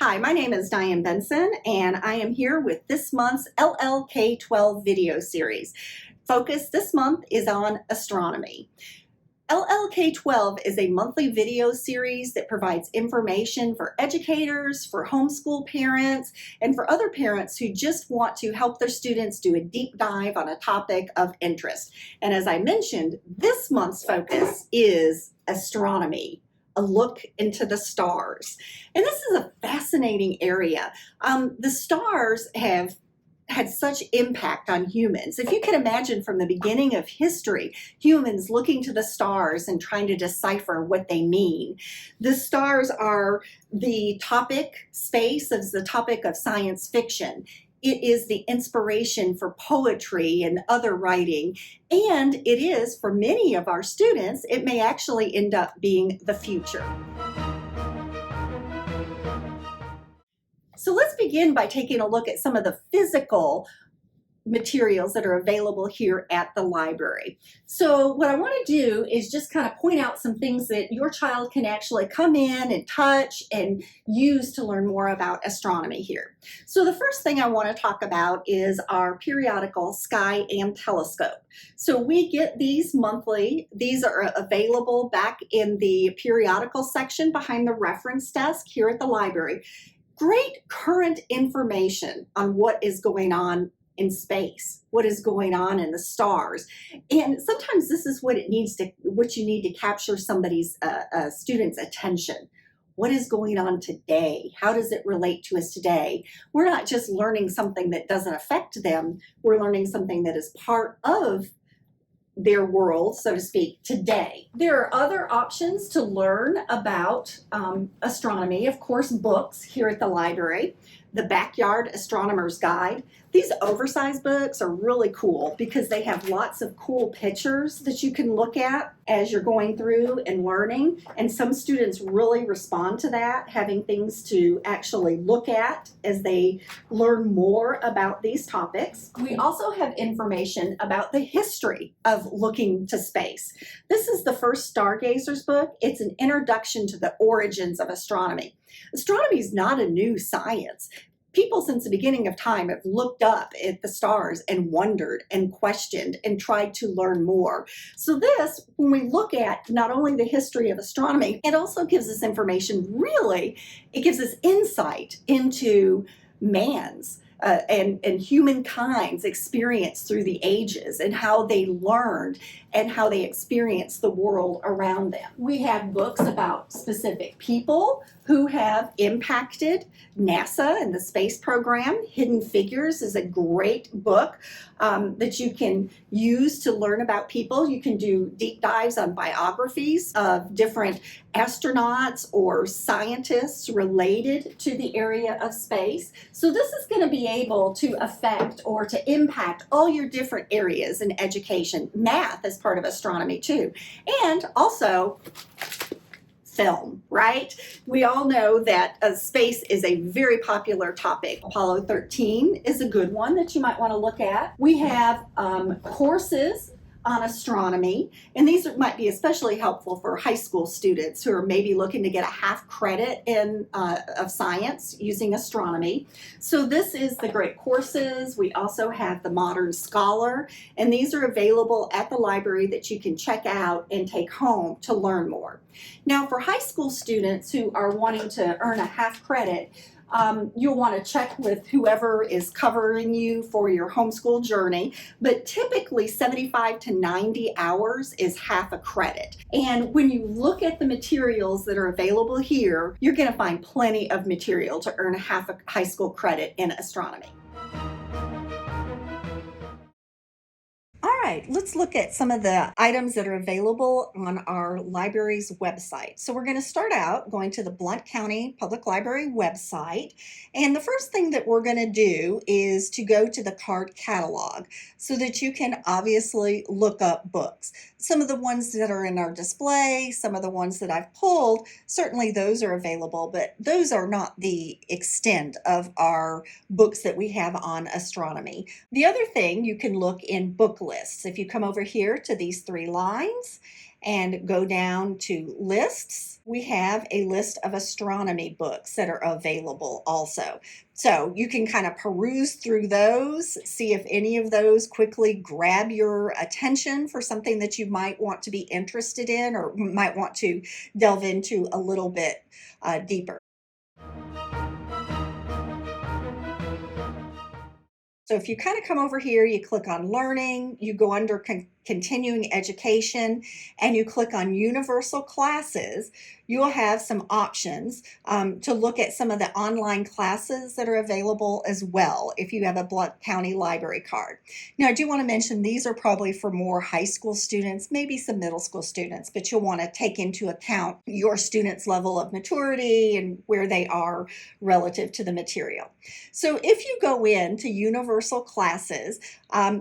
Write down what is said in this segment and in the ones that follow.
Hi, my name is Diane Benson, and I am here with this month's LLK-12 video series. Focus this month is on astronomy. LLK-12 is a monthly video series that provides information for educators, for homeschool parents, and for other parents who just want to help their students do a deep dive on a topic of interest. And as I mentioned, this month's focus is astronomy. A look into the stars. And this is a fascinating area. The stars have had such impact on humans. If you can imagine from the beginning of history, humans looking to the stars and trying to decipher what they mean. The stars are the topic, space is the topic of science fiction. It is the inspiration for poetry and other writing. And it is, for many of our students, it may actually end up being the future. So let's begin by taking a look at some of the physical materials that are available here at the library. So what I want to do is just kind of point out some things that your child can actually come in and touch and use to learn more about astronomy here. So the first thing I want to talk about is our periodical sky and telescope. So we get these monthly. These are available back in the periodical section behind the reference desk here at the library. Great current information on what is going on in space, what is going on in the stars. And sometimes this is what you need to capture somebody's student's attention. What is going on today? How does it relate to us today? We're not just learning something that doesn't affect them. We're learning something that is part of their world, so to speak, today. There are other options to learn about astronomy. Of course, books here at the library. The Backyard Astronomer's Guide. These oversized books are really cool because they have lots of cool pictures that you can look at as you're going through and learning. And some students really respond to that, having things to actually look at as they learn more about these topics. We also have information about the history of looking to space. This is the first Stargazer's book. It's an introduction to the origins of astronomy. Astronomy is not a new science. People since the beginning of time have looked up at the stars and wondered and questioned and tried to learn more. So this, when we look at not only the history of astronomy, it also gives us information, really, it gives us insight into man's and humankind's experience through the ages and how they learned and how they experienced the world around them. We have books about specific people who have impacted NASA and the space program. Hidden Figures is a great book that you can use to learn about people. You can do deep dives on biographies of different astronauts or scientists related to the area of space. So this is going to be able to affect or to impact all your different areas in education. Math is part of astronomy too. And also film, right? We all know that space is a very popular topic. Apollo 13 is a good one that you might want to look at. We have courses on astronomy, and these might be especially helpful for high school students who are maybe looking to get a half credit in of science using astronomy. So this is the great courses. We also have the Modern Scholar, and these are available at the library that you can check out and take home to learn more. Now, for high school students who are wanting to earn a half credit, you'll want to check with whoever is covering you for your homeschool journey, but typically 75 to 90 hours is half a credit. And when you look at the materials that are available here, you're going to find plenty of material to earn a half a high school credit in astronomy. All right, let's look at some of the items that are available on our library's website. So we're going to start out going to the Blount County Public Library website. And the first thing that we're going to do is to go to the card catalog so that you can obviously look up books. Some of the ones that are in our display, some of the ones that I've pulled, certainly those are available, but those are not the extent of our books that we have on astronomy. The other thing, you can look in book lists. lists. If you come over here to these three lines and go down to lists, we have a list of astronomy books that are available also. So you can kind of peruse through those, see if any of those quickly grab your attention for something that you might want to be interested in or might want to delve into a little bit deeper. So if you kind of come over here, you click on learning, you go under continuing education, and you click on universal classes, you'll have some options to look at some of the online classes that are available as well if you have a Blount County Library card. Now, I do want to mention these are probably for more high school students, maybe some middle school students, but you'll want to take into account your students' level of maturity and where they are relative to the material. So if you go into universal classes,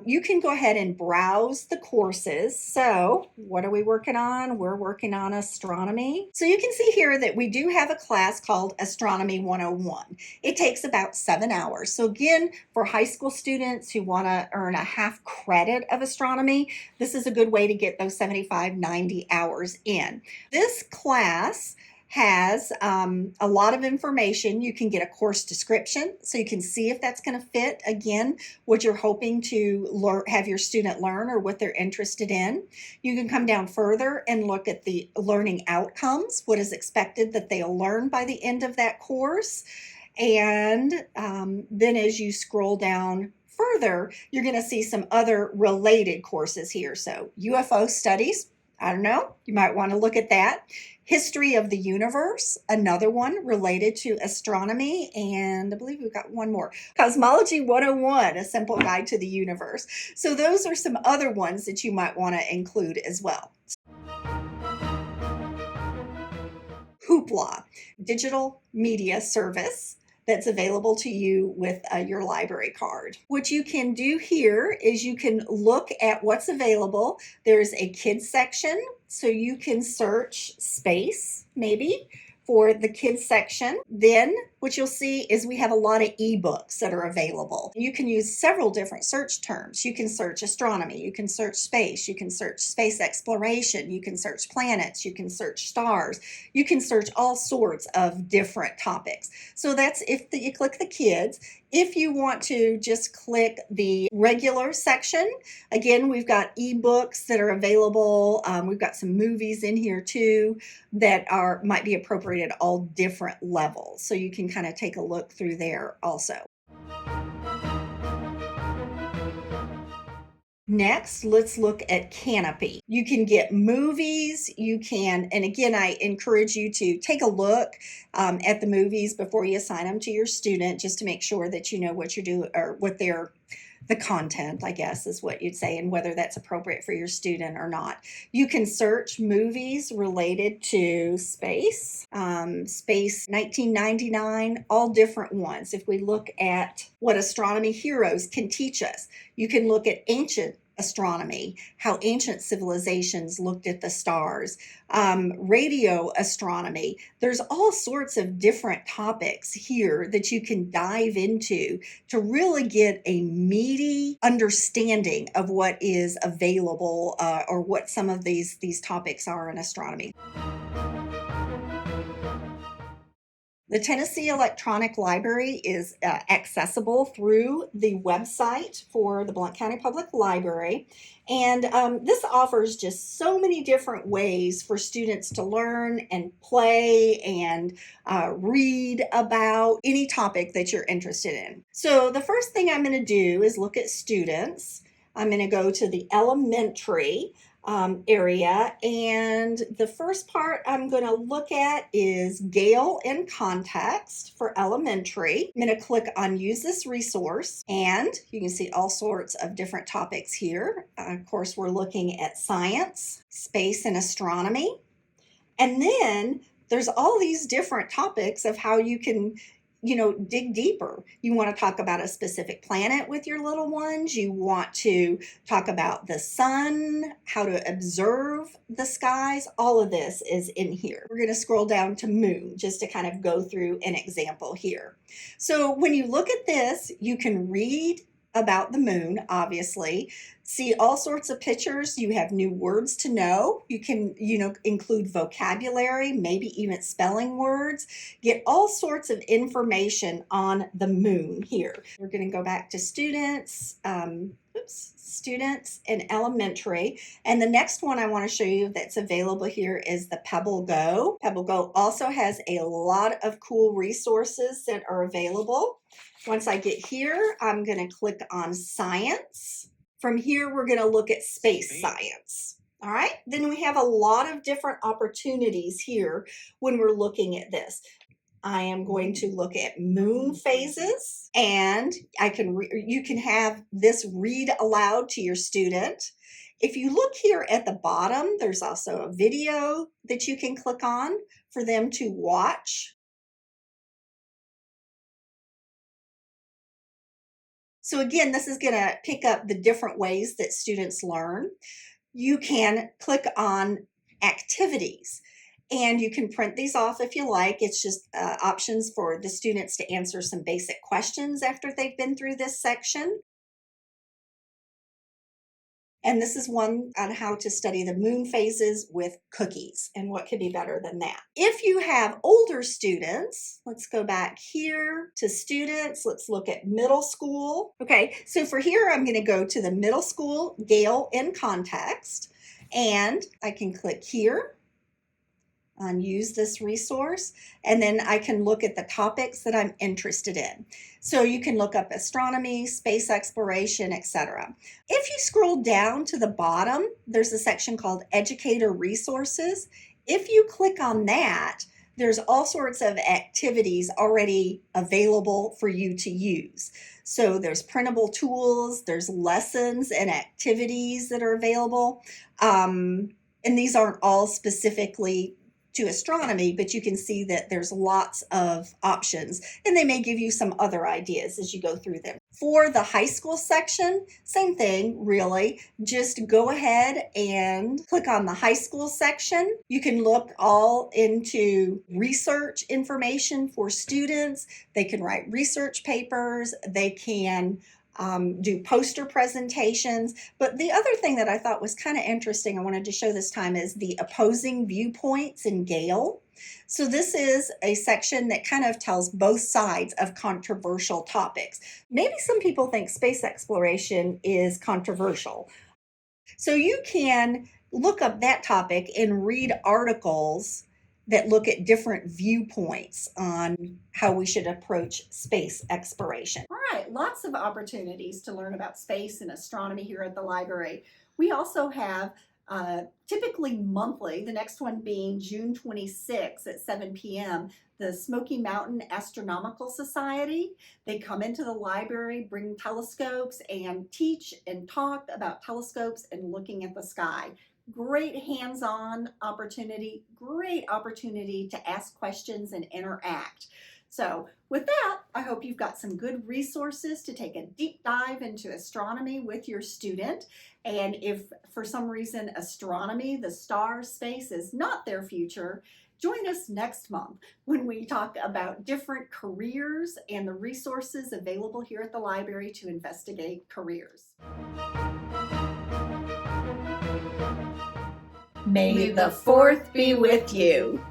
you can go ahead and browse the courses. So what are we working on? We're working on astronomy. So you can see here that we do have a class called Astronomy 101. It takes about 7 hours. So again, for high school students who want to earn a half credit of astronomy, this is a good way to get those 75, 90 hours in. This class has a lot of information. You can get a course description so you can see if that's going to fit, again, what you're hoping to have your student learn or what they're interested in. You can come down further and look at the learning outcomes, what is expected that they'll learn by the end of that course. And then as you scroll down further, you're going to see some other related courses here. So UFO studies, I don't know, you might want to look at that. History of the universe, another one related to astronomy, and I believe we've got one more. Cosmology 101, a simple guide to the universe. So those are some other ones that you might want to include as well. Hoopla, digital media service that's available to you with your library card. What you can do here is you can look at what's available. There's a kids section, so you can search space maybe for the kids section. Then what you'll see is we have a lot of ebooks that are available. You can use several different search terms. You can search astronomy, you can search space, you can search space exploration, you can search planets, you can search stars, you can search all sorts of different topics. So that's if you click the kids. If you want to just click the regular section, again, we've got ebooks that are available. We've got some movies in here too that might be appropriate at all different levels. So you can kind of take a look through there also. Next, let's look at Canopy. You can get movies, and again, I encourage you to take a look at the movies before you assign them to your student, just to make sure that you know what you're doing, or the content, I guess is what you'd say, and whether that's appropriate for your student or not. You can search movies related to space, Space 1999, all different ones. If we look at what astronomy heroes can teach us, you can look at ancient astronomy, how ancient civilizations looked at the stars, radio astronomy. There's all sorts of different topics here that you can dive into to really get a meaty understanding of what is available or what some of these topics are in astronomy. The Tennessee Electronic Library is accessible through the website for the Blount County Public Library. And this offers just so many different ways for students to learn and play and read about any topic that you're interested in. So the first thing I'm going to do is look at students. I'm going to go to the elementary area, and the first part I'm going to look at is Gale in Context for elementary. I'm going to click on Use This Resource, and you can see all sorts of different topics here. Of course, we're looking at science, space, and astronomy. And then there's all these different topics of how you can dig deeper. You want to talk about a specific planet with your little ones. You want to talk about the sun, how to observe the skies. All of this is in here. We're going to scroll down to moon just to kind of go through an example here. So when you look at this, you can read about the moon, obviously. See all sorts of pictures. You have new words to know. You can, include vocabulary, maybe even spelling words. Get all sorts of information on the moon here. We're going to go back to students. Students in elementary. And the next one I want to show you that's available here is the Pebble Go. Pebble Go also has a lot of cool resources that are available. Once I get here, I'm going to click on science. From here, we're going to look at space science. All right, then we have a lot of different opportunities here when we're looking at this. I am going to look at moon phases, and you can have this read aloud to your student. If you look here at the bottom, there's also a video that you can click on for them to watch. So again, this is going to pick up the different ways that students learn. You can click on activities, and you can print these off if you like. It's just options for the students to answer some basic questions after they've been through this section. And this is one on how to study the moon phases with cookies, and what could be better than that. If you have older students, let's go back here to students. Let's look at middle school. Okay, so for here, I'm going to go to the middle school Gale in context, and I can click here on use this resource, and then I can look at the topics that I'm interested in. So you can look up astronomy, space exploration, etc. If you scroll down to the bottom, there's a section called Educator Resources. If you click on that, there's all sorts of activities already available for you to use. So there's printable tools, there's lessons and activities that are available. And these aren't all specifically to astronomy, but you can see that there's lots of options, and they may give you some other ideas as you go through them. For the high school section, same thing, really. Just go ahead and click on the high school section. You can look all into research information for students. They can write research papers. They can do poster presentations. But the other thing that I thought was kind of interesting, I wanted to show this time, is the opposing viewpoints in Gale. So this is a section that kind of tells both sides of controversial topics. Maybe some people think space exploration is controversial. So you can look up that topic and read articles that look at different viewpoints on how we should approach space exploration. All right, lots of opportunities to learn about space and astronomy here at the library. We also have typically monthly, the next one being June 26th at 7 p.m., the Smoky Mountain Astronomical Society. They come into the library, bring telescopes, and teach and talk about telescopes and looking at the sky. Great hands-on opportunity, great opportunity to ask questions and interact. So with that, I hope you've got some good resources to take a deep dive into astronomy with your student. And if for some reason astronomy, the stars, space is not their future, join us next month when we talk about different careers and the resources available here at the library to investigate careers. May the 4th be with you.